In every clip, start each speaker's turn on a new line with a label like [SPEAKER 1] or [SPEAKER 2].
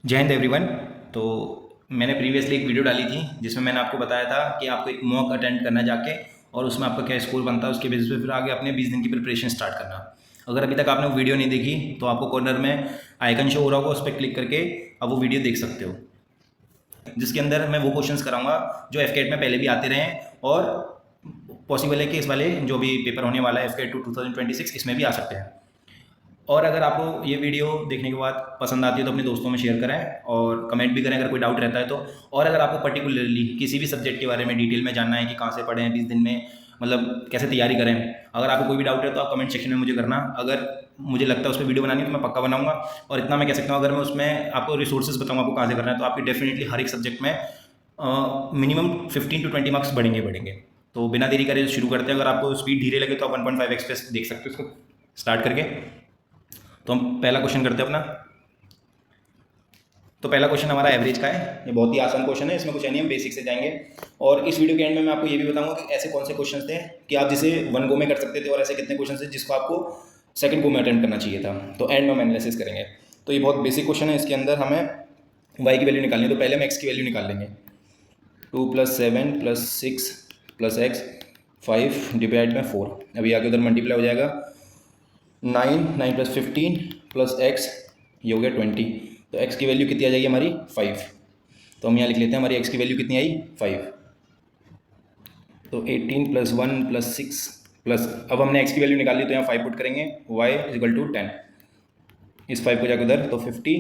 [SPEAKER 1] जय हिंद एवरीवन। तो मैंने प्रीवियसली एक वीडियो डाली थी जिसमें मैंने आपको बताया था कि आपको एक मॉक अटेंड करना जाके और उसमें आपका क्या स्कोर बनता है, उसके बेसिस पे फिर आगे अपने 20 दिन की प्रिपरेशन स्टार्ट करना। अगर अभी तक आपने वो वीडियो नहीं देखी तो आपको कॉर्नर में आइकन शो हो रहा होगा, उस पर क्लिक करके आप वो वीडियो देख सकते हो, जिसके अंदर मैं वो क्वेश्चंस कराऊंगा जो एफकेट में पहले भी आते रहे हैं और पॉसिबल है कि इस वाले जो भी पेपर होने वाला है एफकेट 2026 इसमें भी आ सकते हैं। और अगर आपको ये वीडियो देखने के बाद पसंद आती है तो अपने दोस्तों में शेयर करें और कमेंट भी करें अगर कोई डाउट रहता है तो। और अगर आपको पर्टिकुलरली किसी भी सब्जेक्ट के बारे में डिटेल में जानना है कि कहाँ से पढ़ें 20 दिन में, मतलब कैसे तैयारी करें, अगर आपको कोई भी डाउट है तो आप कमेंट सेक्शन में मुझे करना। अगर मुझे लगता है उस पर वीडियो बनानी तो मैं पक्का बनाऊंगा। और इतना मैं कह सकता हूँ, अगर मैं उसमें आपको रिसोर्सेज बताऊँगा आपको कहाँ से करना है तो आपकी डेफिनेटली हर एक सब्जेक्ट में मिनिमम 15 to 20 मार्क्स बढ़ेंगे बढ़ेंगे। तो बिना देरी करे शुरू करते हैं। अगर आपको स्पीड धीरे लगे तो आप 1.5 एक्सप्रेस देख सकते हो उसको स्टार्ट करके। तो हम पहला क्वेश्चन करते हैं अपना। तो पहला क्वेश्चन हमारा एवरेज का है। ये बहुत ही आसान क्वेश्चन है, इसमें कुछ नहीं, हम बेसिक से जाएंगे। और इस वीडियो के एंड में मैं आपको ये भी बताऊंगा कि ऐसे कौन से क्वेश्चन थे कि आप जिसे वन गो में कर सकते थे और ऐसे कितने क्वेश्चन थे जिसको आपको सेकंड गो में अटेंड करना चाहिए था। तो एंड में हम एनालिसिस करेंगे। तो ये बहुत बेसिक क्वेश्चन है, इसके अंदर हमें वाई की वैल्यू निकालनी है। तो पहले हम एक्स की वैल्यू निकाल लेंगे। 2 + 7 + 6 + x 5 डिवाइड में 4। अभी आगे उधर मल्टीप्लाई हो जाएगा। 9 + 15 + x, ये हो गया 20। तो x की वैल्यू कितनी आ जाएगी हमारी 5। तो हम यहाँ लिख लेते हैं हमारी x की वैल्यू कितनी आई 5। तो 18 + 1 + 6 प्लस, अब हमने x की वैल्यू निकाल ली तो यहाँ 5 पुट करेंगे। y = 10, इस 5 को जाकर उधर तो 50।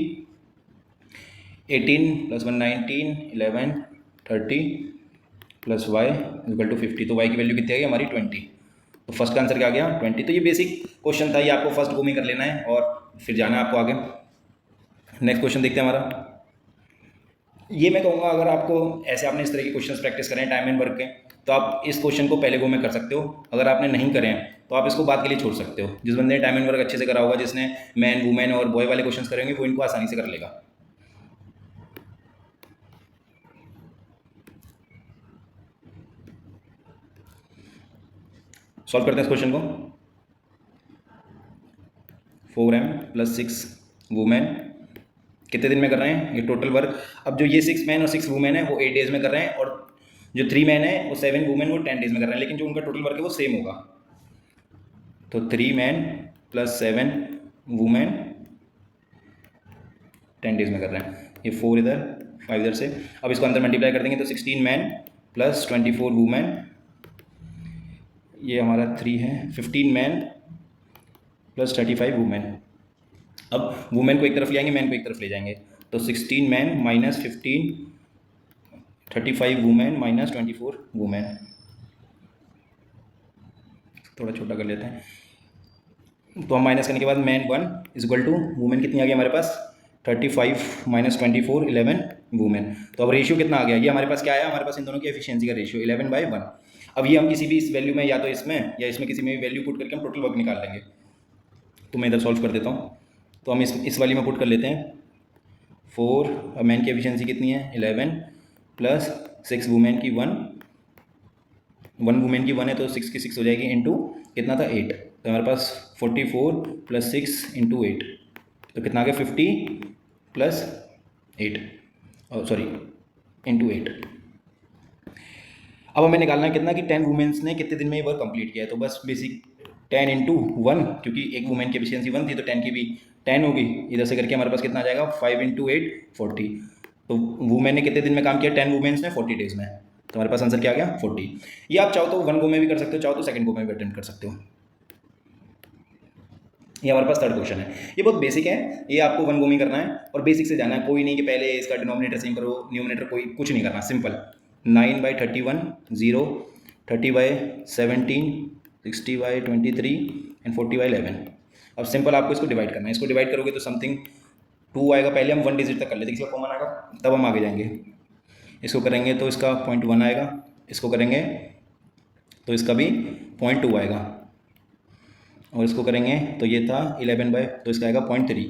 [SPEAKER 1] 18 + 1 19 11 30 प्लस y = 50। तो y की वैल्यू कितनी आ गई हमारी 20। तो फर्स्ट का आंसर क्या आ गया 20। तो ये बेसिक क्वेश्चन था, ये आपको फर्स्ट गो में कर लेना है और फिर जाना है आपको आगे। नेक्स्ट क्वेश्चन देखते हैं हमारा। ये मैं कहूँगा अगर आपको ऐसे आपने इस तरह के क्वेश्चंस प्रैक्टिस करें टाइम एंड वर्क के, तो आप इस क्वेश्चन को पहले गो में कर सकते हो। अगर आपने नहीं करे हैं तो आप इसको बाद के लिए छोड़ सकते हो। जिस बंदे ने टाइम एंड वर्क अच्छे से करा होगा, जिसने मैन वुमेन और बॉय वाले क्वेश्चन करेंगे, वो इनको आसानी से कर लेगा। सॉल्व करते हैं इस क्वेश्चन को। 4m + 6 वुमेन कितने दिन में कर रहे हैं ये टोटल वर्क। अब जो ये 6 मैन और 6 वुमेन है वो 8 डेज में कर रहे हैं, और जो 3 मैन है वो 7 वुमेन वो 10 डेज में कर रहे हैं, लेकिन जो उनका टोटल वर्क है वो सेम होगा। तो 3 मैन + 7 वुमेन 10 डेज में कर रहे हैं। ये 4 इधर 5 इधर से, अब इसको अंदर मल्टीप्लाई कर देंगे तो 16 मैन + 24 वुमेन, ये हमारा 3 है। 15 मैन + 35 वुमेन। अब वुमेन को एक तरफ ले आएंगे, मैन को एक तरफ ले जाएंगे। तो 16 मैन - 15 35 वुमेन - 24 वुमेन। थोड़ा छोटा कर लेते हैं। तो हम माइनस करने के बाद मैन 1 = वुमेन कितनी आ गई हमारे पास 35 - 24 11 वुमेन। तो अब रेशियो कितना आ गया, ये हमारे पास क्या आया, हमारे पास इन दोनों की एफिशिएंसी का रेशियो 11/1। अब ये हम किसी भी इस वैल्यू में या तो इसमें या इसमें किसी में भी वैल्यू पुट करके हम टोटल वर्क निकाल लेंगे। तो मैं इधर सॉल्व कर देता हूँ। तो हम इस वाली में पुट कर लेते हैं 4। अब मैन की एफिशिएंसी कितनी है 11 + 6 वुमेन की 1 वुमेन की 1 है तो 6 की 6 हो जाएगी, इंटू कितना था 8। तो हमारे पास 44 + 6 × 8, तो कितना आ गया 50 + 8, सॉरी इंटू 8। अब हमें निकालना है कितना कि 10 वुमेन्स ने कितने दिन में ये वर्क कंप्लीट किया है। तो बस बेसिक 10 × 1, क्योंकि एक वुमेन की एफिशिएंसी 1 थी तो 10 की भी 10 होगी। इधर से करके हमारे पास कितना आ जाएगा 5 × 8 40। तो वुमेन ने कितने दिन में काम किया 10 वुमेन्स ने 40 डेज में। तो हमारे पास आंसर क्या आ गया 40। ये आप चाहो तो 1 गो में भी कर सकते हो, चाहो तो सेकंड गो में भी अटेम्प्ट कर सकते हो। ये हमारे पास थर्ड क्वेश्चन है। ये बहुत बेसिक है, ये आपको 1 गो में करना है और बेसिक से जाना है। कोई नहीं कि पहले इसका डिनोमिनेटर सेम करो, न्यूमिनेटर कोई कुछ नहीं करना, सिंपल 9/31 0, 30/17, 60/23 एंड 40/11। अब सिंपल आपको इसको डिवाइड करना है। इसको डिवाइड करोगे तो समथिंग 2 आएगा। पहले हम 1 डिजिट तक कर लेते हैं, किसी का कॉमन आएगा तब हम आगे जाएंगे। इसको करेंगे तो इसका 0.1 आएगा, इसको करेंगे तो इसका भी 0.2 आएगा, और इसको करेंगे तो ये था 11 तो इसका आएगा 0.3।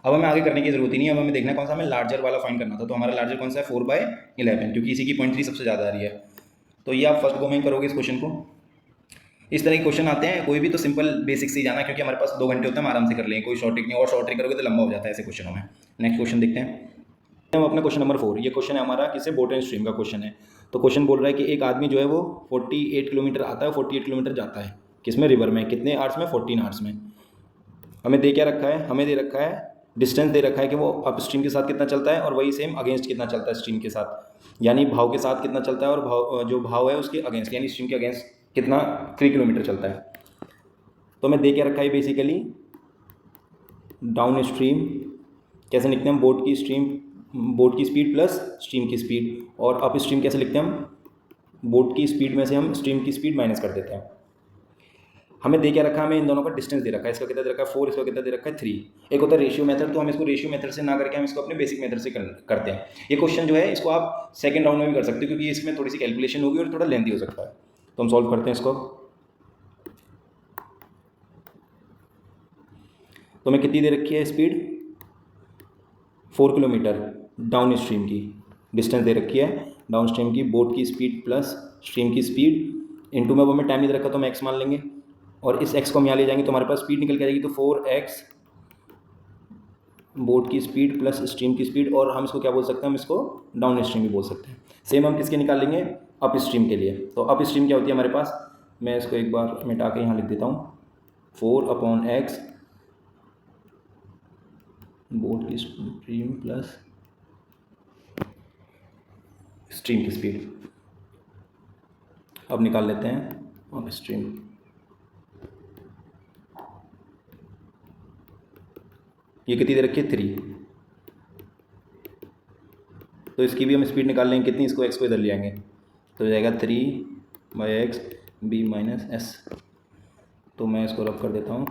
[SPEAKER 1] अब हमें आगे करने की जरूरत ही नहीं है, अब हमें देखना है कौन सा हमें लार्जर वाला फाइंड करना था। तो हमारा लार्जर कौन सा है 4/11, क्योंकि इसी की 0.3 सबसे ज़्यादा आ रही है। तो ये आप फर्स्ट गो में करोगे इस क्वेश्चन को। इस तरह के क्वेश्चन आते हैं, कोई भी तो सिंपल बेसिक से ही जाना, क्योंकि हमारे पास 2 घंटे होते हैं, हम आराम से कर लेंगे। कोई शॉर्ट ट्रिक नहीं, और शॉर्ट ट्रिक करोगे तो लंबा हो जाता है ऐसे क्वेश्चनों में। नेक्स्ट क्वेश्चन देखते हैं। हम अपना क्वेश्चन नंबर 4, ये क्वेश्चन है हमारा किसे बोट एंड स्ट्रीम का क्वेश्चन है। तो क्वेश्चन बोल रहा है कि एक आदमी जो है वो 48 किलोमीटर आता है, 48 किलोमीटर जाता है, किसमें, रिवर में, कितने आवर्स में, 14 आवर्स में। हमें दे क्या रखा है, हमें दे रखा है डिस्टेंस दे रखा है कि वो अप स्ट्रीम के साथ कितना चलता है और वही सेम अगेंस्ट कितना चलता है स्ट्रीम के साथ, यानी भाव के साथ कितना चलता है और भाव जो भाव है उसके अगेंस्ट यानी स्ट्रीम के अगेंस्ट कितना 3 किलोमीटर चलता है। तो हमें दे क्या रखा है बेसिकली डाउन स्ट्रीम कैसे लिखते हैं हम, बोट की स्पीड प्लस स्ट्रीम की स्पीड, और अप स्ट्रीम कैसे लिखते हैं हम, बोट की स्पीड में से हम स्ट्रीम की स्पीड माइनस कर देते हैं। हमें दे क्या रखा है, हमें इन दोनों का डिस्टेंस दे रखा है, इसका कितना दे रखा है 4, इसका कितना दे रखा है 3। एक होता है रेशियो मेथड, तो हम इसको रेशियो मेथड से ना करके हम इसको अपने बेसिक मेथड से करते हैं। ये क्वेश्चन जो है इसको आप सेकंड राउंड में भी कर सकते हो क्योंकि इसमें थोड़ी सी कैलकुलेशन होगी और थोड़ा लेंथी हो सकता है। तो हम सॉल्व करते हैं इसको। तो हमें कितनी दे रखी है स्पीड, 4 किलोमीटर डाउन स्ट्रीम की डिस्टेंस दे रखी है, डाउन स्ट्रीम की बोट की स्पीड प्लस स्ट्रीम की स्पीड इनटू में वो हमें टाइम नहीं दे रखा तो हम एक्स मान लेंगे, और इस x को हम यहाँ ले जाएंगे तो हमारे पास स्पीड निकल के आएगी। तो 4x बोट की स्पीड प्लस स्ट्रीम की स्पीड, और हम इसको क्या बोल सकते हैं, हम इसको डाउन स्ट्रीम भी बोल सकते हैं। सेम हम किसके निकाल लेंगे, अप स्ट्रीम के लिए। तो अप स्ट्रीम क्या होती है हमारे पास, मैं इसको एक बार मिटा के यहाँ लिख देता हूँ, 4/x बोट की स्ट्रीम प्लस स्ट्रीम की स्पीड। अब निकाल लेते हैं अप स्ट्रीम। ये कितनी दे रखी है 3, तो इसकी भी हम स्पीड निकाल लेंगे कितनी, इसको x को इधर ले आएंगे तो हो जाएगा 3/x b माइनस एस। तो मैं इसको रब कर देता हूँ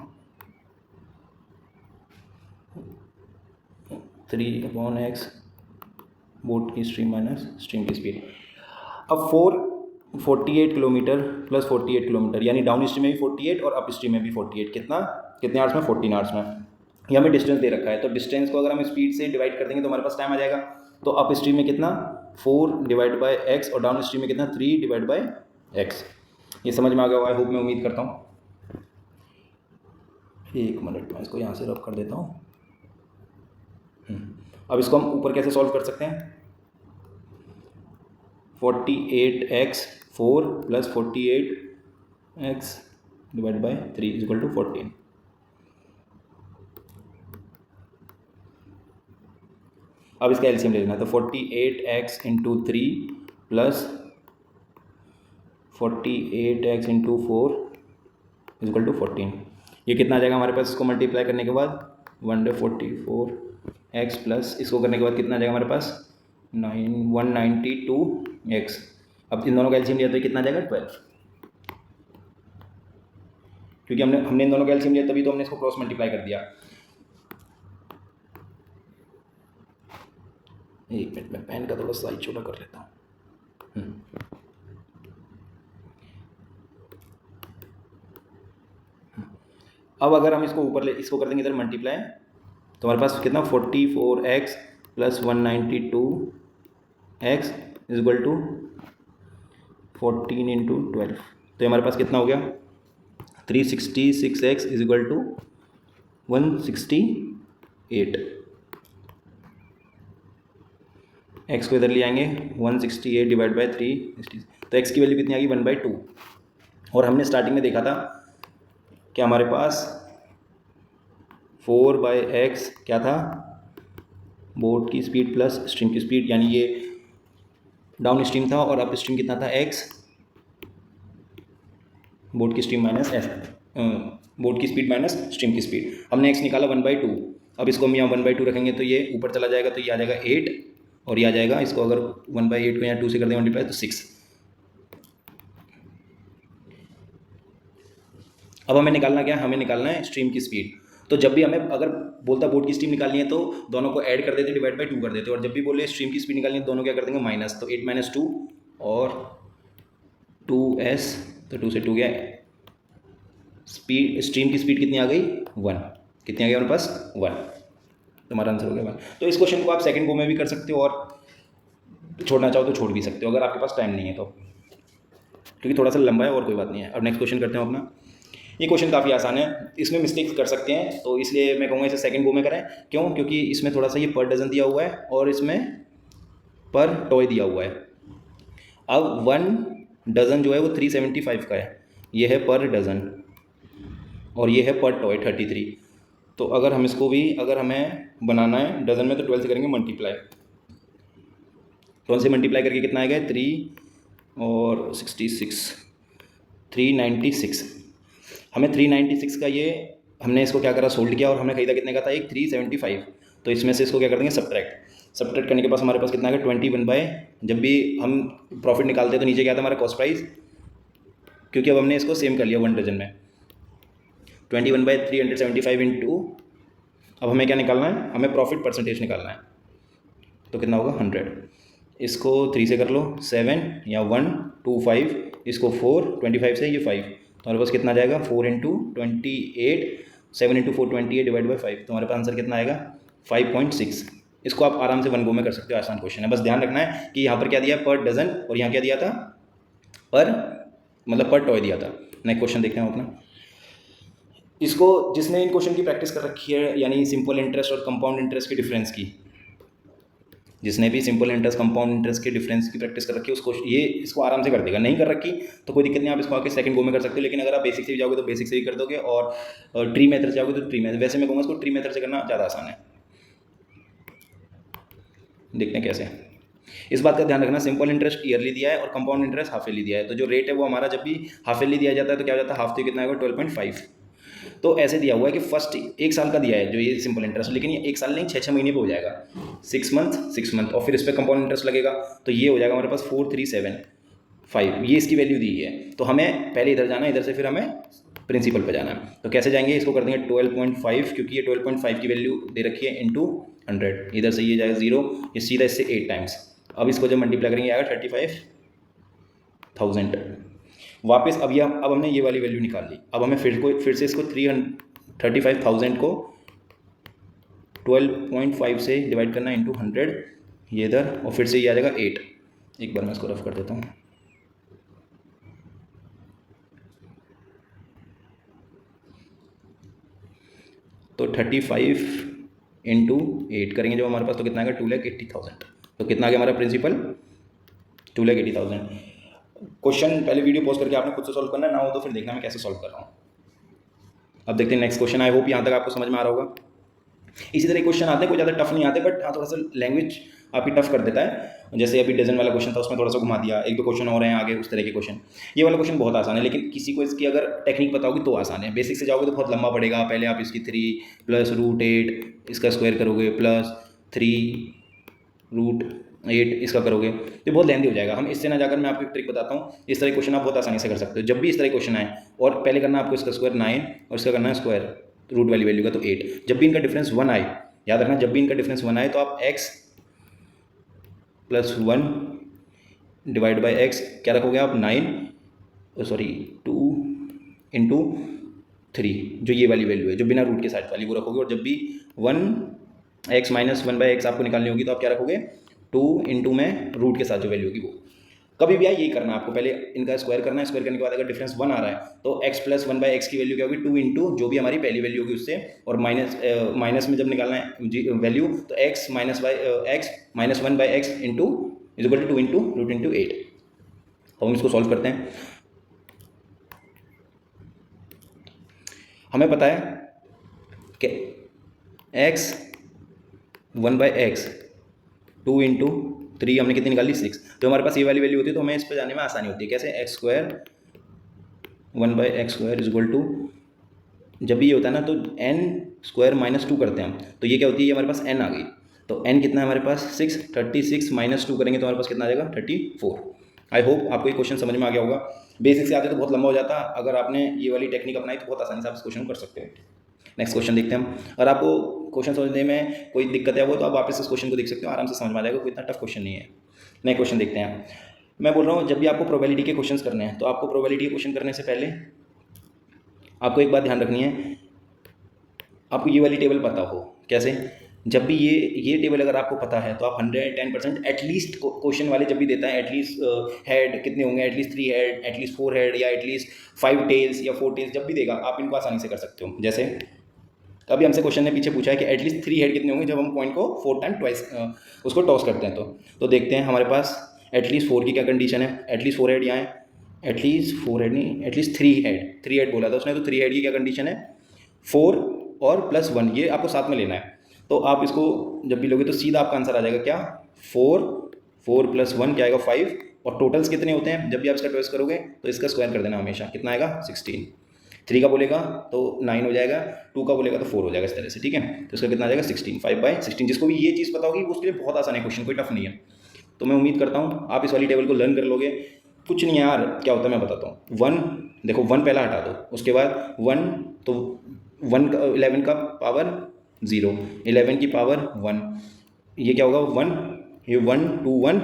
[SPEAKER 1] 3/x बोट की स्ट्रीम माइनस स्ट्रीम की स्पीड। अब 48 किलोमीटर प्लस 48 किलोमीटर यानी डाउन स्ट्रीम में भी 48 और अप स्ट्रीम में भी 48, कितने आवर्स में, 14 आवर्स में। ये हमें डिस्टेंस दे रखा है, तो डिस्टेंस को अगर हम स्पीड से डिवाइड कर देंगे तो हमारे पास टाइम आ जाएगा। तो अप स्ट्रीम में कितना 4/x और डाउन स्ट्रीम में कितना 3/x। ये समझ में आ गया, आई होप, मैं उम्मीद करता हूँ। एक मिनट में इसको यहाँ से रब कर देता हूँ। अब इसको हम ऊपर कैसे सॉल्व कर सकते हैं, 48x 4 plus 48x divide by 3 equal to 14। अब इसका एलसीएम ले लेना है, तो 48x into 3 plus 48x into 4 equal to 14। ये कितना आ जाएगा हमारे पास, इसको मल्टीप्लाई करने के बाद 1/44x प्लस इसको करने के बाद कितना आ जाएगा हमारे पास 192x। अब इन दोनों का एलसीएम लिया तो ये कितना आ जाएगा 12, क्योंकि हमने इन दोनों का एलसीएम लिया तभी तो हमने इसको क्रॉस मल्टीप्लाई कर दिया। एक मिनट में पेन का थोड़ा साइज छोटा कर लेता हूँ। अब अगर हम इसको ऊपर इसको कर देंगे इधर मल्टीप्लाई, तो हमारे पास कितना 44x plus 192x is equal to 14 into 12। तो हमारे पास कितना हो गया 366x is equal to 168। x को इधर ले आएंगे 168 डिवाइड बाई 360, तो x की वैल्यू कितनी आ गई 1/2। और हमने स्टार्टिंग में देखा था कि हमारे पास 4/x क्या था, बोट की स्पीड प्लस स्ट्रीम की स्पीड, यानी ये डाउन स्ट्रीम था, और अप स्ट्रीम कितना था x बोट की स्ट्रीम माइनस एस बोट की स्पीड माइनस स्ट्रीम की स्पीड। हमने x निकाला 1/2। अब इसको हम यहाँ 1/2 रखेंगे तो ये ऊपर चला जाएगा, तो ये आ जाएगा 8, और ये आ जाएगा, इसको अगर 1/8 को यहाँ 2 से कर दें मल्टीप्लाई तो 6। अब हमें निकालना क्या है, हमें निकालना है स्ट्रीम की स्पीड। तो जब भी हमें अगर बोलता बोट की स्ट्रीम निकालनी है तो दोनों को ऐड कर देते, डिवाइड बाई 2 कर देते, और जब भी बोले स्ट्रीम की स्पीड निकालनी है दोनों क्या कर देंगे माइनस, तो 8 - 2 और 2s, तो 2 से 2 गया, स्ट्रीम की स्पीड कितनी आ गई 1, कितनी आ गई हमारे पास 1, तो हमारा आंसर हो गया 1। तो इस क्वेश्चन को आप सेकंड गो में भी कर सकते हो और छोड़ना चाहो तो छोड़ भी सकते हो अगर आपके पास टाइम नहीं है तो, क्योंकि थोड़ा सा लंबा है और कोई बात नहीं है। अब नेक्स्ट क्वेश्चन करते हैं अपना। ये क्वेश्चन काफ़ी आसान है, इसमें मिस्टेक्स कर सकते हैं, तो इसलिए मैं कहूँगा इसे सेकंड गो में करें। क्यों? क्योंकि इसमें थोड़ा सा ये पर डजन दिया हुआ है और इसमें पर टॉय दिया हुआ है। अब 1 डज़न जो है वो 375 का है, ये है पर डज़न और ये है पर टॉय 33। तो अगर हम इसको भी अगर हमें बनाना है डज़न में तो 12 से करेंगे मल्टीप्लाई। 12 से मल्टीप्लाई करके कितना आएगा? 3 और 66 396। हमें 396 का ये हमने इसको क्या करा, सोल्ड किया और हमने खरीदा कितने का था? एक 375। तो इसमें से इसको क्या कर देंगे? सब्ट्रैक्ट करने के पास हमारे पास कितना आएगा? 21 बाय, जब भी हम प्रॉफिट निकालते हैं तो नीचे क्या था हमारा? कॉस्ट प्राइस, क्योंकि अब हमने इसको सेम कर लिया 1 डजन में। 21/375 इंटू, अब हमें क्या निकालना है? हमें प्रॉफिट परसेंटेज निकालना है। तो कितना होगा? 100। इसको 3 से कर लो, 7 या 1 2 5, इसको 4, 25 से ये 5, तो हमारे पास कितना जाएगा? 4 इंटू 28, 7 इंटू 4 28 डिवाइड बाई 5, तो हमारे पास आंसर कितना आएगा? 5.6। इसको आप आराम से 1 गो में कर सकते हो, आसान क्वेश्चन है। बस ध्यान रखना है कि यहाँ पर क्या दिया है? पर डजन, और यहाँ क्या दिया था? पर मतलब पर टॉय दिया था। नेक्स्ट क्वेश्चन देखते हैं अपना। इसको जिसने इन क्वेश्चन की प्रैक्टिस कर रखी है, यानी सिंपल इंटरेस्ट और कंपाउंड इंटरेस्ट के डिफरेंस की, जिसने भी सिंपल इंटरेस्ट कंपाउंड इंटरेस्ट के डिफरेंस की प्रैक्टिस कर रखी है उसको ये इसको आराम से कर देगा। नहीं कर रखी तो कोई दिक्कत नहीं, आप इसको आके सेकंड गो में कर सकते हो। लेकिन अगर आप बेसिक से भी जाओगे तो बेसिक से भी कर दोगे, और ट्री मेथड से जाओगे तो ट्री मेथड। वैसे मैं कहूँगा इसको ट्री मेथड से करना ज़्यादा आसान है। देखते हैं कैसे। इस बात का ध्यान रखना, सिंपल इंटरेस्ट ईयरली दिया है और कंपाउंड इंटरेस्ट हाफ ईयरली दिया है। तो जो रेट है वो हमारा जब भी हाफ ईयरली दिया जाता है तो क्या हो जाता है? हाफ तो कितना होगा? 12.5। तो ऐसे दिया हुआ है कि फर्स्ट 1 साल का दिया है जो ये सिंपल इंटरेस्ट, लेकिन ये 1 साल नहीं 6 महीने पे हो जाएगा, 6 मंथ, और फिर इस पर कंपाउंड इंटरेस्ट लगेगा, तो ये हो जाएगा हमारे पास 4375। ये इसकी वैल्यू दी है। तो हमें पहले इधर जाना है, इधर से फिर हमें प्रिंसिपल पे जाना है। तो कैसे जाएंगे? इसको कर देंगे 12.5, क्योंकि ये 12.5 की वैल्यू दे रखी है, इंटू 100। इधर से ये जाएगा 0, ये सीधा इससे 8 टाइम्स। अब इसको जब मल्टीप्लाई करेंगे आएगा 35,000 वापस। अब हमने ये वाली वैल्यू निकाल ली। अब हमें फिर से इसको 35,000 को 12.5 से डिवाइड करना इंटू 100, ये इधर, और फिर से ये आ जाएगा 8। एक बार मैं इसको रफ कर देता हूँ। तो 35 इंटू 8 करेंगे जब हमारे पास, तो कितना आएगा? 2,80,000। तो कितना आ गया हमारा प्रिंसिपल? 2,80,000। क्वेश्चन पहले वीडियो पॉज करके आपने खुद से सॉल्व करना है, ना हो तो फिर देखना मैं कैसे सॉल्व कर रहा हूँ। अब देखते हैं नेक्स्ट क्वेश्चन। आई होप यहाँ तक आपको समझ में आ रहा होगा। इसी तरह क्वेश्चन आते हैं, कोई ज़्यादा टफ नहीं आते, बट हाँ थोड़ा सा लैंग्वेज आपकी टफ कर देता है। जैसे अभी डजन वाला क्वेश्चन था, उसमें थोड़ा सा घुमा दिया। 1-2 क्वेश्चन और हैं आगे उस तरह के क्वेश्चन। ये वाला क्वेश्चन बहुत आसान है, लेकिन किसी को इसकी अगर टेक्निक पता होगी तो आसान है। बेसिक से जाओगे तो बहुत लंबा पड़ेगा। पहले आप इसकी 3 + √8 इसका स्क्वायर करोगे, प्लस 3 √8 इसका करोगे, तो बहुत लेंथी हो जाएगा। हम इससे ना जाकर मैं आपको एक ट्रिक बताता हूँ। इस तरह क्वेश्चन आप बहुत आसानी से कर सकते हो। जब भी इस तरह क्वेश्चन आए, और पहले करना आपको इसका स्क्वायर 9 और इसका करना है स्क्वायर रूट वाली वैल्यू का, तो 8। जब भी इनका डिफरेंस 1 आए, याद रखना, जब भी इनका डिफरेंस 1 आए तो आप x + 1 डिवाइड बाई x क्या रखोगे आप? 2 इंटू 3, जो ये वाली वैल्यू है जो बिना रूट के साथ वाली, वो रखोगे। और जब भी 1x - 1/x आपको निकालनी होगी तो आप क्या रखोगे? 2 इंटू में रूट के साथ जो वैल्यू होगी वो। कभी भी आए यही करना आपको, पहले इनका स्क्वायर करना है। स्क्वायर करने के बाद अगर डिफरेंस 1 आ रहा है तो x + 1/x की वैल्यू क्या होगी? 2 इंटू जो भी हमारी पहली वैल्यू होगी उससे, और माइनस में जब निकालना है वैल्यू तो x - 1/x into is equal to 2 into √8। तो हम इसको सॉल्व करते हैं। हमें पता है कि x 1/x 2 इंटू 3 हमने कितनी निकाली? 6। तो हमारे पास ये वाली वैल्यू होती है तो हमें इस पर जाने में आसानी होती है। कैसे? x² 1/x² is equal to, जब भी ये होता है ना तो n² - 2 करते हैं हम, तो ये क्या होती है? ये हमारे पास n आ गई। तो n कितना है हमारे पास? 6। 36 - 2 करेंगे तो हमारे पास कितना आ जाएगा? 34। आई होप आपको ये क्वेश्चन समझ में आ गया होगा। बेसिक से आते तो बहुत लंबा हो जाता, अगर आपने ये वाली टेक्निक अपनाई तो बहुत आसानी से आप इस क्वेश्चन को कर सकते हो। नेक्स्ट क्वेश्चन देखते हैं हम। अगर आपको क्वेश्चन समझने में कोई दिक्कत है वो तो आप वापस इस क्वेश्चन को देख सकते हो, आराम से समझ में आ जाएगा, कोई इतना टफ क्वेश्चन नहीं है। नेक्स्ट क्वेश्चन देखते हैं। मैं बोल रहा हूँ जब भी आपको प्रोबेबिलिटी के क्वेश्चन करने हैं तो आपको प्रोबेबिलिटी के क्वेश्चन करने से पहले आपको एक बात ध्यान रखनी है, आपको ये वाली टेबल पता हो। कैसे? जब भी ये टेबल अगर आपको पता है तो आप 110% एटलीस्ट क्वेश्चन वाले जब भी देता है एटलीस्ट हेड कितने होंगे, एटलीस्ट 3 हेड, एटलीस्ट 4 हेड या एटलीस्ट 5 टेल्स या 4 टेल्स, जब भी देगा आप इनको आसानी से कर सकते हो। जैसे अभी हमसे क्वेश्चन ने पीछे पूछा है कि एटलीस्ट 3 हेड कितने होंगे जब हम कॉइन को 4 टाइम ट्वाइस उसको टॉस करते हैं। तो देखते हैं हमारे पास एटलीस्ट 4 की क्या कंडीशन है। एटलीस्ट 4 हेड यहाँ है, एटलीस्ट 4 हेड नहीं, एटलीस्ट 3 हेड बोला था उसने, तो 3 हेड की क्या कंडीशन है, 4 और +1, ये आपको साथ में लेना है। तो आप इसको जब भी लोगे तो सीधा आपका आंसर आ जाएगा क्या, 4 + 1 क्या आएगा 5, और टोटल्स कितने होते हैं जब भी आप इसका ट्वाइस करोगे तो इसका स्क्वायर कर देना हमेशा, कितना आएगा 16। 3 का बोलेगा तो 9 हो जाएगा, 2 का बोलेगा तो 4 हो जाएगा, इस तरह से, ठीक है। तो इसका कितना आ जाएगा 16, 5/16। जिसको भी ये चीज़ पता होगी उसके लिए बहुत आसान है क्वेश्चन, कोई टफ नहीं है। तो मैं उम्मीद करता हूँ आप इस वाली टेबल को लर्न कर लोगे। कुछ नहीं यार, क्या होता है मैं बताता हूँ। 1 देखो 1 पहला हटा दो, उसके बाद 1 तो 1 का 11 का पावर 0, 11 की पावर 1, ये क्या होगा 1, ये 1 2 1,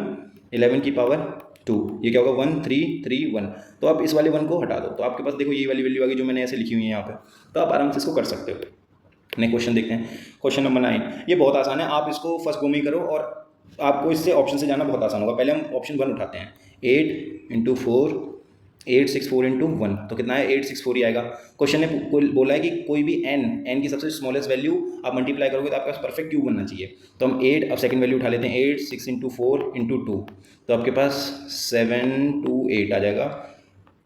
[SPEAKER 1] 11 की पावर 2, ये क्या होगा 1 3 3 1। तो आप इस वाले 1 को हटा दो तो आपके पास देखो ये वाली वैल्यू आ गई जो मैंने ऐसे लिखी हुई है यहाँ पे। तो आप आराम से इसको कर सकते हो। नेक्स्ट क्वेश्चन देखते हैं, क्वेश्चन नंबर 9। ये बहुत आसान है, आप इसको फर्स्ट गो में ही करो और आपको इससे ऑप्शन से जाना बहुत आसान होगा। पहले हम ऑप्शन 1 उठाते हैं, 8 × 4 864 × 1, तो कितना है 864 ही आएगा। क्वेश्चन ने बोला है कि कोई भी n की सबसे स्मॉलेस्ट वैल्यू आप मल्टीप्लाई करोगे तो आपके पास परफेक्ट क्यूब बनना चाहिए। तो हम 8, अब सेकंड वैल्यू उठा लेते हैं, 8 6 × 4 × 2, तो आपके पास 728 आ जाएगा।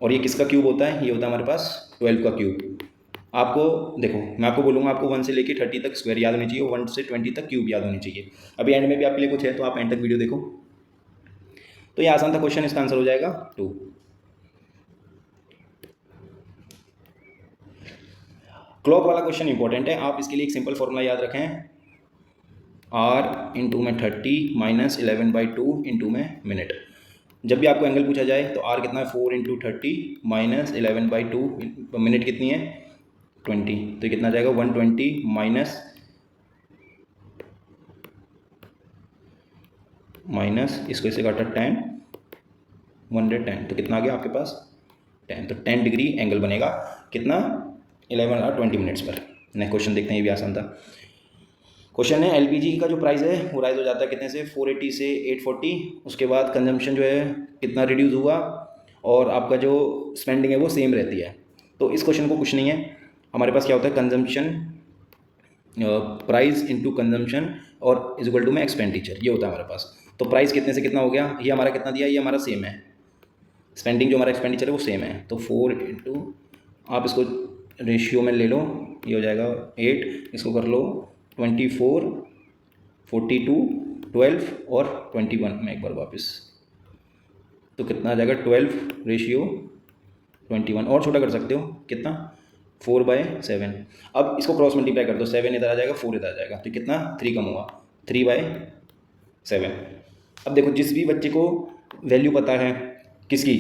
[SPEAKER 1] और ये किसका क्यूब होता है, ये होता है हमारे पास 12 का क्यूब। आपको देखो मैं आपको बोलूँगा आपको 1 से लेके 30 तक स्क्वायर याद होनी चाहिए, 1 से 20 तक क्यूब याद होनी चाहिए। अभी एंड में भी आपके लिए कुछ है तो आप एंड तक वीडियो देखो। तो ये आसान था क्वेश्चन, इसका आंसर हो जाएगा 2। क्लॉक वाला क्वेश्चन इंपॉर्टेंट है, आप इसके लिए एक सिंपल फॉर्मूला याद रखें, r × में 30 - 11/2 × में मिनट। जब भी आपको एंगल पूछा जाए तो r कितना है 4 × 30 - 11/2 मिनट कितनी है 20, तो कितना जाएगा 120 माइनस इसको इससे काटा 10 110, तो कितना आ गया आपके पास 10। तो 10 डिग्री एंगल बनेगा कितना 11 और 20 मिनट्स पर। नेक्स्ट क्वेश्चन देखते हैं, ये भी आसान था। क्वेश्चन है एलपीजी का जो प्राइस है वो राइज हो जाता है कितने से 480 से 840, उसके बाद कंजम्पशन जो है कितना रिड्यूस हुआ और आपका जो स्पेंडिंग है वो सेम रहती है। तो इस क्वेश्चन को कुछ नहीं है, हमारे पास क्या होता है कंजम्पशन प्राइस इंटू कंजम्पशन और इज इक्वल टू में एक्सपेंडिचर, ये होता है हमारे पास। तो प्राइस कितने से कितना हो गया, ये हमारा कितना दिया, ये हमारा सेम है, स्पेंडिंग जो हमारा एक्सपेंडिचर है वो सेम है। तो 4 × आप इसको रेशियो में ले लो, ये हो जाएगा 8, इसको कर लो 24 42 12 और 21 में एक बार वापस, तो कितना आ जाएगा 12:21, और छोटा कर सकते हो कितना 4/7। अब इसको क्रॉस मल्टीप्लाई कर दो, 7 इधर आ जाएगा 4 इधर आ जाएगा, तो कितना 3 कम हुआ 3/7। अब देखो जिस भी बच्चे को वैल्यू पता है किसकी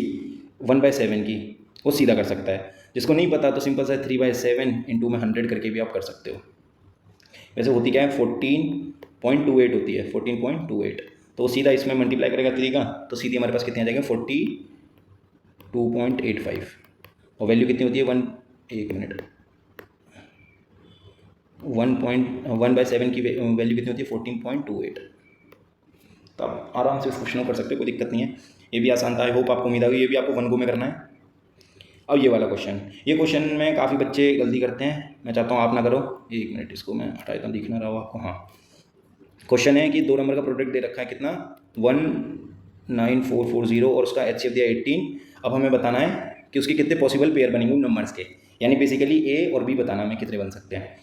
[SPEAKER 1] 1/7 की वो सीधा कर सकता है, जिसको नहीं पता तो सिंपल सा 3/7 × में 100 करके भी आप कर सकते हो। वैसे होती क्या है 14.28 होती है 14.28, तो वो सीधा इसमें मल्टीप्लाई करेगा 3 का तो सीधी हमारे पास कितनी आ जाएगा 42.85, और वैल्यू कितनी होती है 1/7 की वैल्यू कितनी होती है 14.28। तो आप आराम से इस क्वेश्चन को कर सकते हो, कोई दिक्कत नहीं है। ये भी आसान था, आई होप आपको उम्मीद आ गई। ये भी आपको 1 गो में करना है। अब ये वाला क्वेश्चन, ये क्वेश्चन में काफ़ी बच्चे गलती करते हैं, मैं चाहता हूँ आप ना करो। 1 मिनट इसको मैं हटा देता हूँ, दिख ना रहा हो आपको। हाँ, क्वेश्चन है कि 2 नंबर का प्रोडक्ट दे रखा है कितना 19440 और उसका HCF दिया 18। अब हमें बताना है कि उसके कितने पॉसिबल पेयर बनेंगे उन नंबर्स के, यानी बेसिकली A और B बताना हमें कितने बन सकते हैं।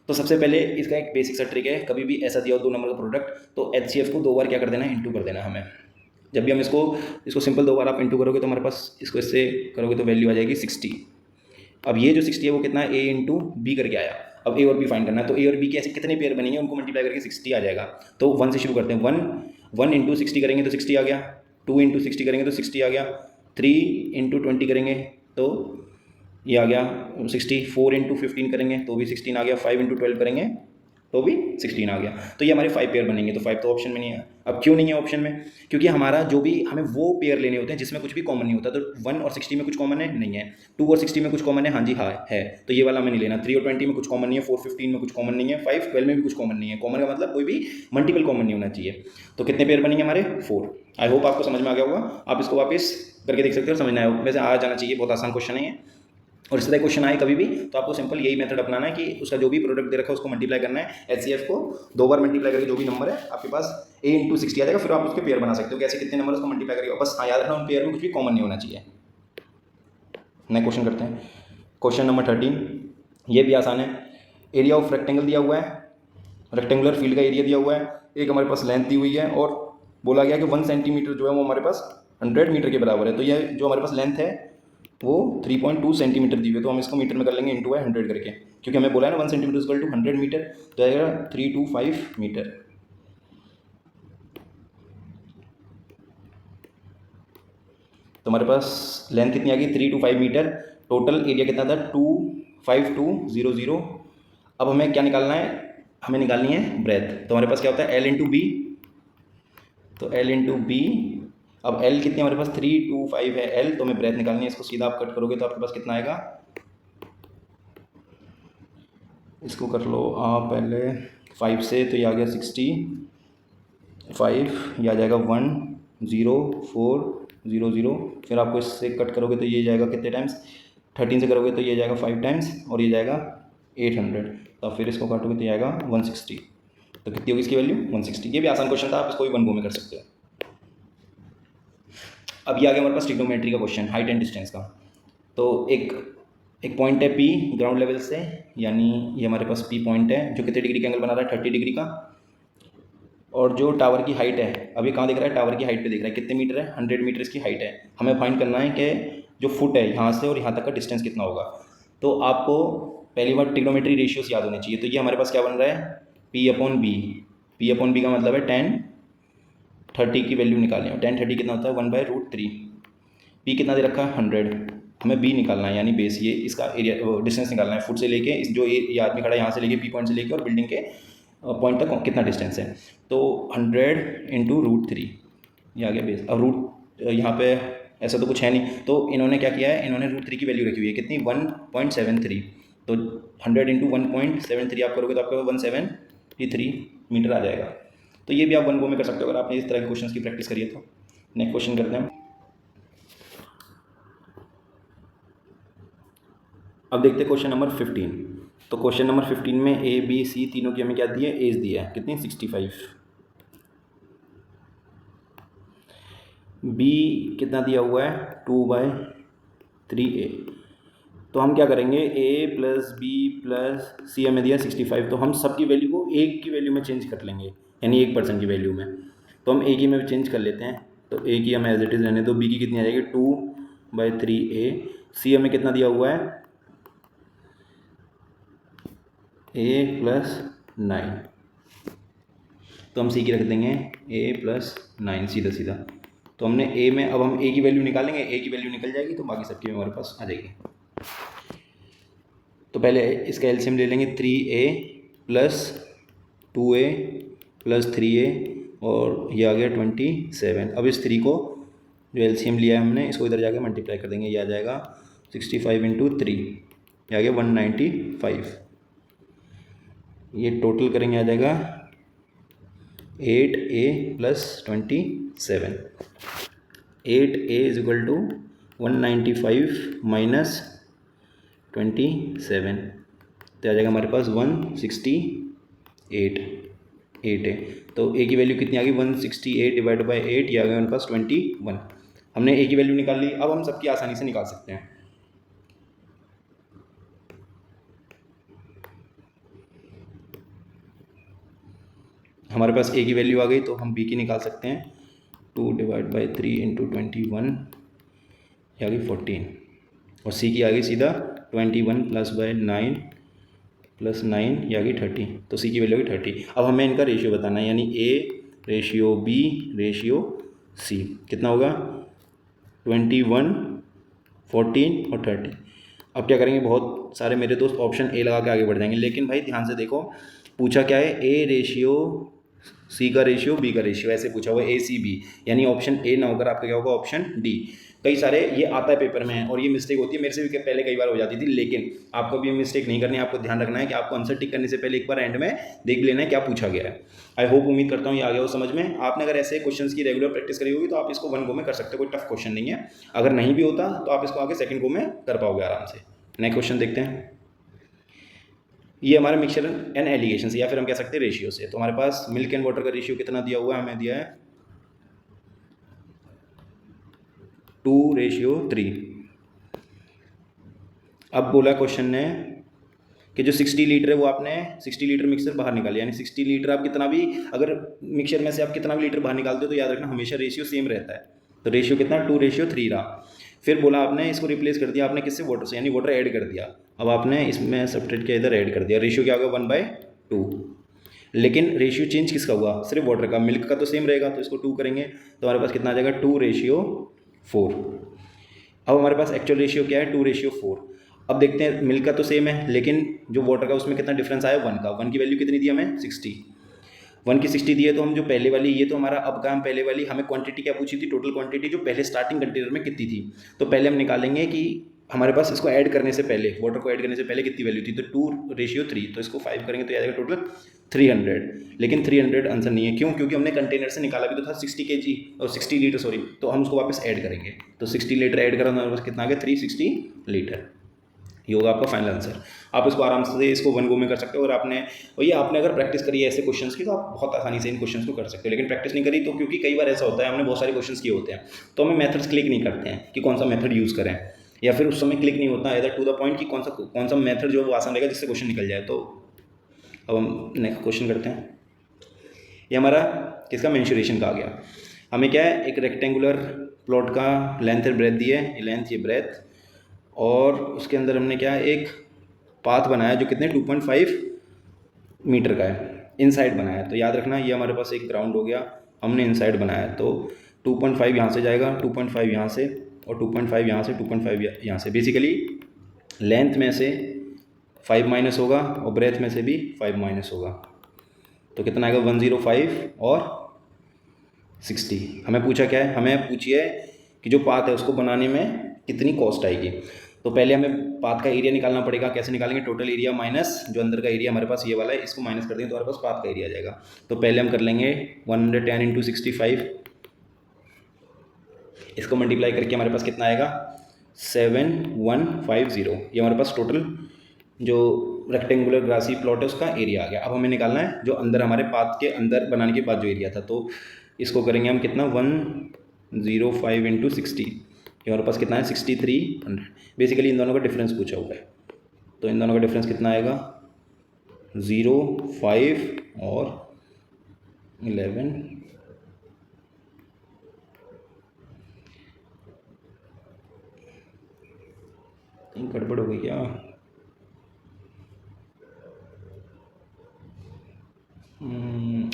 [SPEAKER 1] तो सबसे पहले इसका एक बेसिक सा ट्रिक है, कभी भी ऐसा दिया हो 2 नंबर का प्रोडक्ट तो HCF को 2 बार क्या कर देना है इंटू कर देना हमें। जब भी हम इसको सिंपल 2 बार आप इंटू करोगे तो हमारे पास इसको इससे करोगे तो वैल्यू आ जाएगी 60। अब ये जो 60 है वो कितना है A × B करके आया। अब A और B फाइंड करना है, तो A और B के ऐसे कितने पेयर बनेंगे उनको मल्टीप्लाई करके 60 आ जाएगा। तो 1 से शुरू करते हैं, 1 × 60 करेंगे तो 60 आ गया, 2 × 60 करेंगे तो 60 आ गया, 3 × 20 करेंगे तो ये आ गया 60, 4 × 15 करेंगे तो भी 16 आ गया, 5 × 12 करेंगे तो भी 16 आ गया। तो ये हमारे 5 पेयर बनेंगे। तो 5 तो ऑप्शन में नहीं है। अब क्यों नहीं है ऑप्शन में? क्योंकि हमारा जो भी हमें वो पेयर लेने होते हैं जिसमें कुछ भी कॉमन नहीं होता। तो 1 और 60 में कुछ कॉमन है? नहीं है। 2 और 60 में कुछ कॉमन है? हाँ जी, हाँ है। तो ये वाला हमें नहीं लेना। 3 और 20 में कुछ कॉमन नहीं है। 4 15 में कुछ कॉमन नहीं है। 5 12 में भी कुछ कॉमन नहीं है। कॉमन का मतलब कोई भी मल्टीपल कॉमन नहीं होना चाहिए। तो कितने पेयर बनेंगे हमारे? 4। आई होप आपको समझ में आ गया होगा। आप इसको वापस करके देख सकते हो और समझना है। वैसे आ जाना चाहिए, बहुत आसान क्वेश्चन है ये। और इस तरह क्वेश्चन आए कभी भी तो आपको सिंपल यही मेथड अपनाना है कि उसका जो भी प्रोडक्ट दे रखा है उसको मल्टीप्लाई करना है। एचसीएफ को 2 बार मल्टीप्लाई करके जो भी नंबर है आपके पास a × 60 आ जाएगा। फिर आप उसके पेयर बना सकते हो कि ऐसे कितने नंबर उसको मल्टीप्लाई करेगा। बस हाँ, याद रखना उन पेयर में कुछ भी कॉमन नहीं होना चाहिए। नेक्स्ट क्वेश्चन करते हैं। क्वेश्चन नंबर 13, ये भी आसान है। एरिया ऑफ रेक्टेंगल दिया हुआ है, रेक्टेंगुलर फील्ड का एरिया दिया हुआ है, एक हमारे पास लेंथ दी हुई है और बोला गया कि 1 सेंटीमीटर जो है वो हमारे पास 100 मीटर के बराबर है। तो ये जो हमारे पास लेंथ है वो 3.2 सेंटीमीटर दी हुई है। तो हम इसको मीटर में कर लेंगे इंटू 100 करके, क्योंकि हमें बोला है ना 1 सेंटीमीटर इक्वल टू 100 मीटर। तो आएगा 325 मीटर। तो हमारे पास लेंथ कितनी आ गई? 325 मीटर। टोटल एरिया कितना था? 25200। अब हमें क्या निकालना है? हमें निकालनी है ब्रेथ। तो हमारे पास क्या होता है? L × B। तो L × B। अब L कितनी हमारे पास? 325 है L। तो हमें ब्रेथ निकालनी है। इसको सीधा आप कट करोगे तो आपके पास कितना आएगा? इसको कर लो आप पहले 5 से, तो ये आ गया 65। ये आ जाएगा 10400। फिर आपको इससे कट करोगे तो ये जाएगा कितने टाइम्स? 13 से करोगे तो ये जाएगा 5 टाइम्स और ये जाएगा 800। तो फिर इसको काटोगे तो ये आएगा 160। तो कितनी होगी इसकी वैल्यू? 160। ये भी आसान क्वेश्चन था, आप इसको भी 1 गो में कर सकते हो। अब ये आ गया हमारे पास ट्रिग्नोमेट्री का क्वेश्चन, हाइट एंड डिस्टेंस का। तो एक पॉइंट है P ग्राउंड लेवल से, यानी ये हमारे पास P पॉइंट है जो कितने डिग्री का एंगल बना रहा है? 30 डिग्री का। और जो टावर की हाइट है, अभी कहाँ दिख रहा है? टावर की हाइट पे दिख रहा है। कितने मीटर है? 100 मीटर इसकी हाइट है। हमें फाइंड करना है कि जो फुट है यहाँ से और यहाँ तक का डिस्टेंस कितना होगा। तो आपको पहली बार ट्रिग्नोमेट्री रेशियोस याद होने चाहिए। तो ये हमारे पास क्या बन रहा है? P/B। P/B का मतलब है 10 30 की वैल्यू निकालनी है। 10 30 कितना होता है? 1/√3। P कितना दे रखा है? 100। हमें B निकालना है, यानी बेस, ये इसका एरिया डिस्टेंस निकालना है। फुट से लेके इस जो ये आदमी खड़ा है यहाँ से लेके P पॉइंट से लेके और बिल्डिंग के पॉइंट तक कितना डिस्टेंस है। तो 100 × √3 ये आ गया बेस। अब रूट यहाँ पे ऐसा तो कुछ है नहीं, तो इन्होंने क्या किया है? इन्होंने √3 की वैल्यू रखी हुई है कितनी? 1.73। तो 100 × 1.73 आप करोगे तो आपको 173 मीटर आ जाएगा। तो ये भी आप 1 गो में कर सकते हो अगर आपने इस तरह के क्वेश्चन की प्रैक्टिस करी है तो। नेक्स्ट क्वेश्चन करते हैं। अब देखते हैं क्वेश्चन नंबर 15। तो क्वेश्चन नंबर 15 में A B C तीनों की हमें क्या दी है? एज दी है। कितनी? 65। B कितना दिया हुआ है? 2/3A। तो हम क्या करेंगे? A + B + C हमें दिया 65। तो हम सब की वैल्यू को एक की वैल्यू में चेंज कर लेंगे, यानी 1% की वैल्यू में। तो हम A की में चेंज कर लेते हैं। तो A की हमें एज इट इज़ रहने दो। B की कितनी आ जाएगी? 2/3A। C हमें कितना दिया हुआ है? A + 9। तो हम C की रख देंगे A + 9 सीधा सीधा। तो हमने A में, अब हम A की वैल्यू निकालेंगे। A की वैल्यू निकल जाएगी तो बाकी सबकी हमारे पास आ जाएगी। तो पहले इसका एलसीएम ले लेंगे। 3A + 2A + 3A और ये आ गया 27। अब इस 3 को जो एलसीएम लिया है हमने इसको इधर जाके मल्टीप्लाई कर देंगे। ये आ जाएगा 65 × 3, ये आ गया 195। ये टोटल करेंगे आ जाएगा 8A + 27। 8A = 195 - 27। तो आ जाएगा हमारे पास 168। 8A तो A की वैल्यू कितनी आ गई? 168 / 8, ये आ गया हमारे पास 21। हमने A की वैल्यू निकाल ली। अब हम सबकी आसानी से निकाल सकते हैं। हमारे पास A की वैल्यू आ गई तो हम B की निकाल सकते हैं। 2/3 × 21 ये आ गई 14 और C की आ गई सीधा 21 + 9 + 9 ये आ गई 30। तो C की वैल्यू आ गई 30। अब हमें इनका रेशियो बताना है, यानी A/B/C कितना होगा? 21 14 और 30। अब क्या करेंगे? बहुत सारे मेरे दोस्त ऑप्शन A लगा के आगे बढ़ जाएंगे, लेकिन भाई ध्यान से देखो, पूछा क्या है, ए रेशियो सी का रेशियो बी का रेशियो, ऐसे पूछा हुआ ए सी बी, यानी ऑप्शन ए ना होकर आपका क्या होगा, ऑप्शन डी। कई सारे ये आता है पेपर में और ये मिस्टेक होती है, मेरे से भी पहले कई बार हो जाती थी, लेकिन आपको भी मिस्टेक नहीं करनी है। आपको ध्यान रखना है कि आपको आंसर टिक करने से पहले एक बार एंड में देख लेना है क्या पूछा गया है। आई होप, उम्मीद करता हूँ ये आ गया हो समझ में। आपने अगर ऐसे क्वेश्चंस की रेगुलर प्रैक्टिस करी होगी तो आप इसको 1 गो में कर सकते हो, कोई टफ क्वेश्चन नहीं है। अगर नहीं भी होता तो आप इसको आगे 2nd गो में कर पाओगे आराम से। नेक्स्ट क्वेश्चन देखते हैं। ये हमारा मिक्सचर एंड एलिगेशन से, या फिर हम कह सकते हैं रेशियो से। तो हमारे पास मिल्क एंड वाटर का रेशियो कितना दिया हुआ है, हमें दिया है 2:3। अब बोला क्वेश्चन ने कि जो 60 लीटर है वो आपने 60 लीटर मिक्सर बाहर निकाले, यानी 60 लीटर आप कितना भी, अगर मिक्सर में से आप कितना भी लीटर बाहर निकालते हो तो याद रखना हमेशा रेशियो सेम रहता है। तो रेशियो कितना, 2:3 रहा। फिर बोला आपने इसको रिप्लेस कर दिया आपने किससे, वाटर से, यानी वाटर ऐड कर दिया। अब आपने इसमें सब्ट्रैक्ट किया, इधर ऐड कर दिया, रेशियो क्या होगा 1/2। लेकिन रेशियो चेंज किसका हुआ, सिर्फ वाटर का। मिल्क का तो सेम रहेगा, तो इसको 2 करेंगे तो हमारे पास कितना आ जाएगा, 2:4। अब हमारे पास एक्चुअल रेशियो क्या है, 2:4। अब देखते हैं, मिल्क का तो सेम है, लेकिन जो वाटर का उसमें कितना डिफरेंस आया, 1 का। 1 की वैल्यू कितनी दी हमें, 60। 1 की 60 दी है, तो हम जो पहले वाली, ये तो हमारा अब का, हम पहले वाली हमें क्वांटिटी क्या पूछी थी, टोटल क्वांटिटी जो पहले स्टार्टिंग कंटेनर में कितनी थी। तो पहले हम निकालेंगे कि हमारे पास इसको ऐड करने से पहले, वाटर को ऐड करने से पहले कितनी वैल्यू थी, तो 2:3। तो इसको 5 करेंगे तो आ जाएगा टोटल 300। लेकिन 300 आंसर नहीं है, क्यों, क्योंकि हमने कंटेनर से निकाला भी तो था 60 kg और 60 लीटर, सॉरी। तो हम उसको वापस ऐड करेंगे, तो 60 लीटर ऐड करा तो हमारे पास कितना आ गया, 360 लीटर। ये होगा आपका फाइनल आंसर। आप इसको आराम से इसको 1 गो में कर सकते हो। और आपने अगर प्रैक्टिस करी है ऐसे क्वेश्चंस की तो आप बहुत आसानी से इन क्वेश्चंस को कर सकते हो। लेकिन प्रैक्टिस नहीं करी तो, क्योंकि कई बार ऐसा होता है हमने बहुत सारे क्वेश्चंस किए होते हैं तो हमें मेथड्स क्लिक नहीं करते हैं कि कौन सा मेथड यूज़ करें, या फिर उस समय क्लिक नहीं होता इधर टू द पॉइंट कि कौन सा मेथड जो वो आसान रहेगा जिससे क्वेश्चन निकल जाए। तो अब हम नेक्स्ट क्वेश्चन करते हैं। ये हमारा किसका, मेंसुरेशन का आ गया। हमें क्या है, एक रेक्टेंगुलर प्लॉट का लेंथ और ब्रेथ दी है, ये लेंथ ये ब्रेथ, और उसके अंदर हमने क्या है, एक पाथ बनाया जो कितने 2.5 मीटर का है, इनसाइड बनाया है। तो याद रखना ये हमारे पास एक ग्राउंड हो गया, हमने इनसाइड बनाया है। तो 2.5 यहाँ से जाएगा, 2.5 यहाँ से, और 2.5 यहाँ से, 2.5 यहाँ से। बेसिकली लेंथ में से 5 माइनस होगा और ब्रेथ में से भी 5 माइनस होगा, तो कितना आएगा 105 और 60। हमें पूछा क्या है, हमें पूछिए कि जो पाथ है उसको बनाने में कितनी कॉस्ट आएगी। तो पहले हमें पाथ का एरिया निकालना पड़ेगा। कैसे निकालेंगे, टोटल एरिया माइनस जो अंदर का एरिया हमारे पास ये वाला है, इसको माइनस कर देंगे तो हमारे पास पाथ का एरिया आ जाएगा। तो पहले हम कर लेंगे 110 × 65, इसको मल्टीप्लाई करके हमारे पास कितना आएगा 7150। ये हमारे पास टोटल जो रेक्टेंगुलर ग्रासी प्लॉट है उसका एरिया आ गया। अब हमें निकालना है जो अंदर हमारे पाथ के अंदर बनाने के बाद जो एरिया था, तो इसको करेंगे हम कितना 105 × 60, ये हमारे पास कितना है 6300। बेसिकली इन दोनों का डिफरेंस पूछा हुआ है, तो इन दोनों का डिफरेंस कितना आएगा 0, 5 और 11। गड़बड़ हो गई क्या,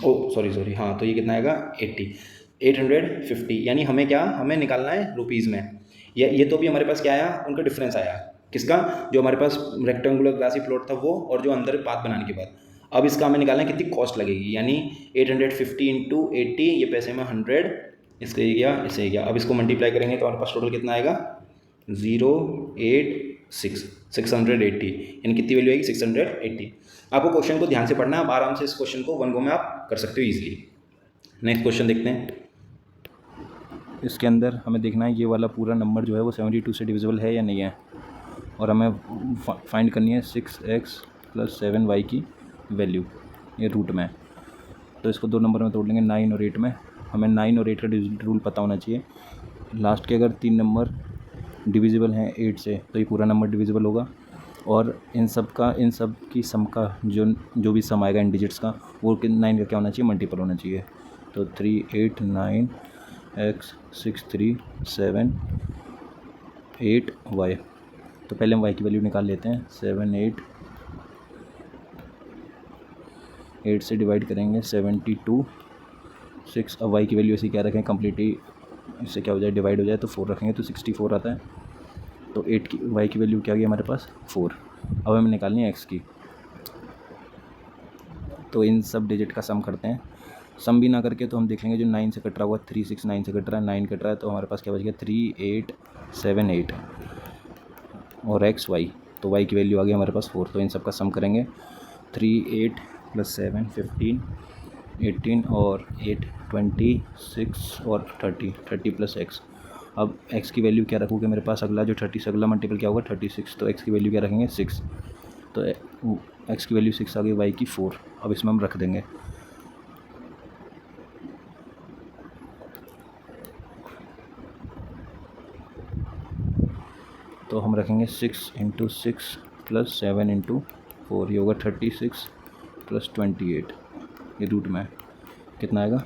[SPEAKER 1] ओ सॉरी, हाँ, तो ये कितना आएगा 850, यानी हमें क्या, हमें निकालना है रुपीज़ में। ये तो भी हमारे पास क्या आया, उनका डिफरेंस आया, किसका, जो हमारे पास रेक्टेंगुलर ग्रासी प्लॉट था वो, और जो अंदर पाथ बनाने के बाद। अब इसका हमें निकालना है कितनी कॉस्ट लगेगी, यानी 850 × 80, ये पैसे में 100, इससे ही गया, इससे ही गया। अब इसको मल्टीप्लाई करेंगे तो हमारे पास टोटल कितना आएगा 680, यानी कितनी वैल्यू आएगी 680। आपको क्वेश्चन को ध्यान से पढ़ना है, आप आराम से इस क्वेश्चन को 1 गो में आप कर सकते हो इजीली। नेक्स्ट क्वेश्चन देखते हैं। इसके अंदर हमें देखना है ये वाला पूरा नंबर जो है वो 72 से डिविजिबल है या नहीं है, और हमें फाइंड करनी है 6x + 7y की वैल्यू, ये रूट में है। तो इसको 2 नंबर में तोड़ लेंगे, 9 और 8 में। हमें 9 और 8 का रूल पता होना चाहिए। लास्ट के अगर 3 नंबर डिविजिबल हैं 8 से तो ये पूरा नंबर डिविजिबल होगा, और इन सब की सम का जो भी सम आएगा इन डिजिट्स का, वो 9 का क्या होना चाहिए, मल्टीपल होना चाहिए। तो 3, 8, 9, x, 6, 3, 7, 8 y। तो पहले हम y की वैल्यू निकाल लेते हैं। 7, 8 से डिवाइड करेंगे 72, 6। अब y की वैल्यू ऐसी क्या रखें, कम्प्लीटली इससे क्या हो जाए, डिवाइड हो जाए, तो 4 रखेंगे तो 64 आता है। तो y की वैल्यू क्या आ गई हमारे पास 4। अब हमें निकालनी है x की। तो इन सब डिजिट का सम करते हैं। सम भी ना करके तो हम देख लेंगे जो 9 से कट रहा हुआ 3 6 9 से कट रहा है, 9 कट रहा है, तो हमारे पास क्या बच गया 3 8 7 8 और एक्स वाई, तो वाई की वैल्यू आ गई हमारे पास 4। तो इन सब का सम करेंगे 3 8 + 7 15 18 और 8 26 और 30 + x। अब x की वैल्यू क्या रखोगे मेरे पास, अगला जो 30 से अगला मल्टीपल क्या होगा 36, तो x की वैल्यू क्या रखेंगे 6, तो x की वैल्यू 6 आ गई, y की 4। अब इसमें हम रख देंगे तो हम रखेंगे 6 × 6 + 7 × 4, ये होगा 36 + 28, ये रूट में कितना आएगा,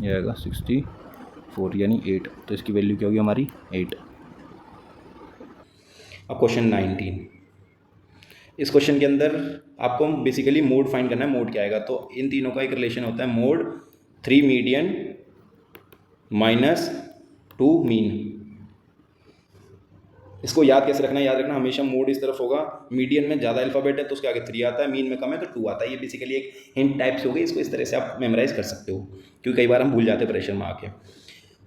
[SPEAKER 1] ये आएगा 64 यानी 8, तो इसकी वैल्यू क्या होगी हमारी 8। अब क्वेश्चन 19, इस क्वेश्चन के अंदर आपको बेसिकली मोड फाइंड करना है। मोड क्या आएगा, तो इन तीनों का एक रिलेशन होता है मोड 3 मीडियन - 2 मीन। इसको याद कैसे रखना है, याद रखना हमेशा मोड इस तरफ होगा, मीडियन में ज़्यादा अल्फ़ाबेट है तो उसके आगे 3 आता है, मीन में कम है तो 2 आता है। ये बेसिकली एक हिंट टाइप से हो गई, इसको इस तरह से आप मेमोराइज़ कर सकते हो क्योंकि कई बार हम भूल जाते हैं प्रेशर में आके।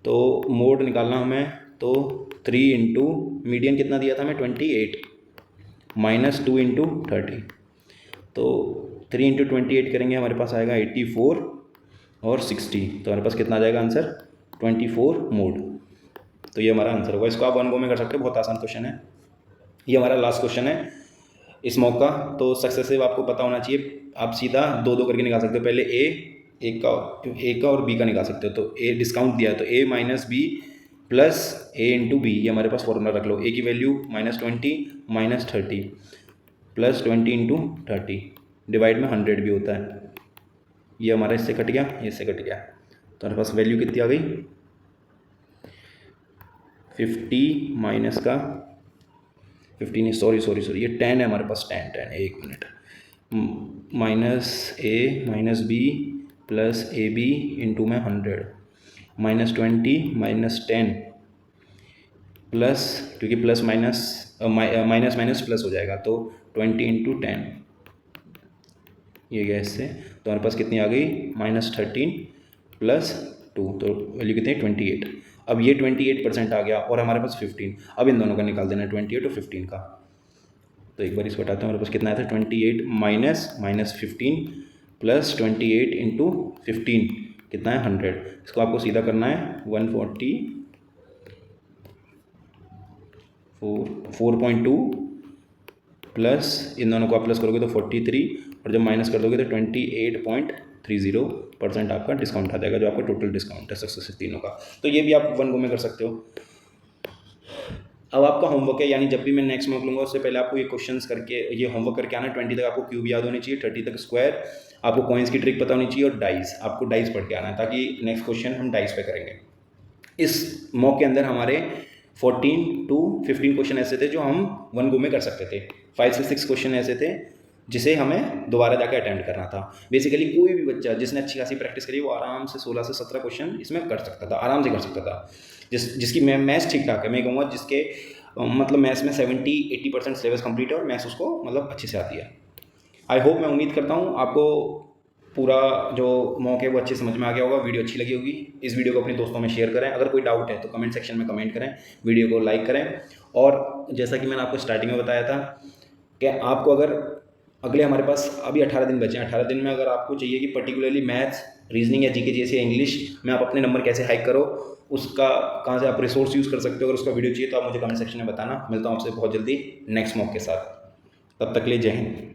[SPEAKER 1] तो मोड निकालना हमें, तो 3 × मीडियन कितना दिया था हमें 28 - 2 × 30, तो 3 × 28 करेंगे हमारे पास आएगा 84 और 60, तो हमारे पास कितना आ जाएगा आंसर 24 मोड। तो ये हमारा आंसर होगा। इसको आप 1 गो में कर सकते हो, बहुत आसान क्वेश्चन है। ये हमारा लास्ट क्वेश्चन है इस मॉक का, तो सक्सेसिव आपको पता होना चाहिए, आप सीधा 2 करके निकाल सकते हो। पहले ए का और बी का निकाल सकते हो, तो ए डिस्काउंट दिया है तो a - b + a × b, ये हमारे पास फॉर्मूला रख लो। a की वैल्यू -20 - 30 + 20 × 30 डिवाइड में 100 भी होता है। ये हमारा इससे कट गया, ये इससे कट गया, तो हमारे पास वैल्यू कितनी आ गई 50 माइनस का 15 सॉरी ये 10 है हमारे पास, 10 एक मिनट, -a - b + ab × में 100 -20 - 10 प्लस, क्योंकि प्लस माइनस प्लस हो जाएगा तो 20 × 10, ये गया इससे, तो हमारे पास कितनी आ गई -13 + 2, तो वैल्यू कितनी 28। अब ये 28% आ गया और हमारे पास 15, अब इन दोनों का निकाल देना 28 और 15 का। तो एक बार इसको हटाते हैं, हमारे पास कितना आया था 28 माइनस -15 + 28 × 15 कितना है 100। इसको आपको सीधा करना है 4.2 प्लस इन दोनों को आप प्लस करोगे तो 43 और जब माइनस कर दोगे तो 28.30% आपका डिस्काउंट आ जाएगा, जो आपका टोटल डिस्काउंट है सक्सेसिव तीनों का। तो ये भी आप 1 गो में कर सकते हो। अब आपका होमवर्क है, यानी जब भी मैं नेक्स्ट मॉक लूँगा उससे पहले आपको ये क्वेश्चंस करके, ये होमवर्क करके आना। 20 तक आपको क्यूब याद होनी चाहिए, 30 तक स्क्वायर, आपको कॉइन्स की ट्रिक पता होनी चाहिए और डाइस, आपको डाइस पढ़ के आना है ताकि नेक्स्ट क्वेश्चन हम डाइस पे करेंगे। इस मॉक के अंदर हमारे 14 to 15 क्वेश्चन ऐसे थे जो हम 1 गो में कर सकते थे। 5 से 6 क्वेश्चन ऐसे थे जिसे हमें दोबारा जाकर अटेम्प्ट करना था। बेसिकली कोई भी बच्चा जिसने अच्छी खासी प्रैक्टिस करी वो आराम से 16 से 17 क्वेश्चन इसमें कर सकता था, आराम से कर सकता था। जिसकी मैथ्स ठीक ठाक है, मैं कहूँगा जिसके मतलब मैथ्स में 70-80% सिलेबस कंप्लीट है और मैथ्स उसको मतलब अच्छे से आती है। आई होप, मैं उम्मीद करता हूँ आपको पूरा जो मॉक है वो अच्छे समझ में आ गया होगा, वीडियो अच्छी लगी होगी। इस वीडियो को अपने दोस्तों में शेयर करें, अगर कोई डाउट है तो कमेंट सेक्शन में कमेंट करें, वीडियो को लाइक करें। और जैसा कि मैंने आपको स्टार्टिंग में बताया था कि आपको अगर अगले हमारे पास अभी 18 दिन बचे हैं, 18 दिन में अगर आपको चाहिए कि पर्टिकुलरली मैथ्स, रीजनिंग या जीके जैसे इंग्लिश में आप अपने नंबर कैसे हाइक करो, उसका कहाँ से आप रिसोर्स यूज़ कर सकते हो, अगर उसका वीडियो चाहिए तो आप मुझे कमेंट सेक्शन में बताना। मिलता हूँ आपसे बहुत जल्दी नेक्स्ट मॉक के साथ, तब तक के लिए जय हिंद।